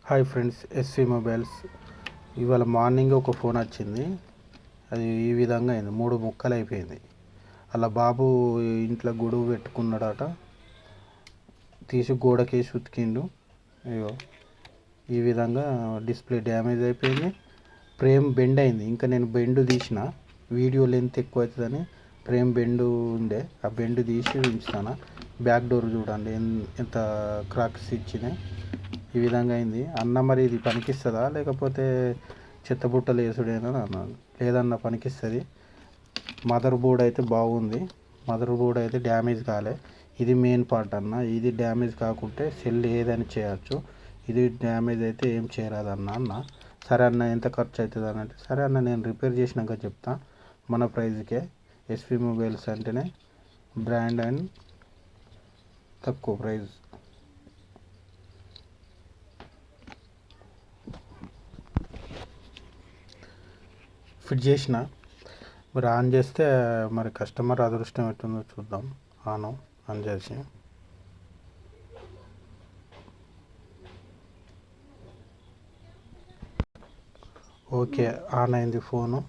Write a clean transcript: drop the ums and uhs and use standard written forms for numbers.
Hi friends, SV mobiles. ఇవాళ morning ఒక phone వచ్చింది. అది ఈ విధంగా అయింది, 3 ముక్కలు అయిపోయింది. అలా బాబు ఇంట్లో గొడుగు పెట్టుకున్నాడట, తీసి గోడకేసి ఉతికిండు. అయ్యో, ఈ విధంగా డిస్ప్లే డ్యామేజ్ అయిపోయింది. ఫ్రేమ్ బెండ్ అయింది. ఇంకా నేను బెండ్ తీసిన, వీడియో లెంత్ ఎక్కువ అవుతుందని ఫ్రేమ్ బెండ్ ఉండే, ఆ బెండ్ తీసి ఉంచుతాను. బ్యాక్ డోర్ చూడండి ఎంత క్రాక్స్ ఇచ్చినాయి. ఈ విధంగా అయింది. అన్న మరి ఇది పనికిస్తుందా లేకపోతే చెత్తబుట్టలు వేసుడేనా అన్నాను. లేదన్న పనికిస్తుంది. మదర్ బోర్డ్ అయితే బాగుంది, మదర్ బోర్డ్ అయితే డ్యామేజ్ కాలే. ఇది మెయిన్ పార్ట్ అన్న. ఇది డ్యామేజ్ కాకుంటే సెల్ ఏదైనా చేయొచ్చు, ఇది డ్యామేజ్ అయితే ఏం చేయరాదన్న అన్న. సరే అన్న, ఎంత ఖర్చు అవుతుంది అని అంటే, సరే అన్న నేను రిపేర్ చేసినాక చెప్తా, మన ప్రైజ్కే. ఎస్పీ మొబైల్స్ అంటేనే బ్రాండ్ అండ్ తక్కువ ప్రైజ్. ఫిట్ చేసిన, మరి ఆన్ చేస్తే మరి కస్టమర్ అదృష్టం ఎట్టుందో చూద్దాం. ఆన్ చేసి ఓకే, ఆన్ అయింది ఫోను.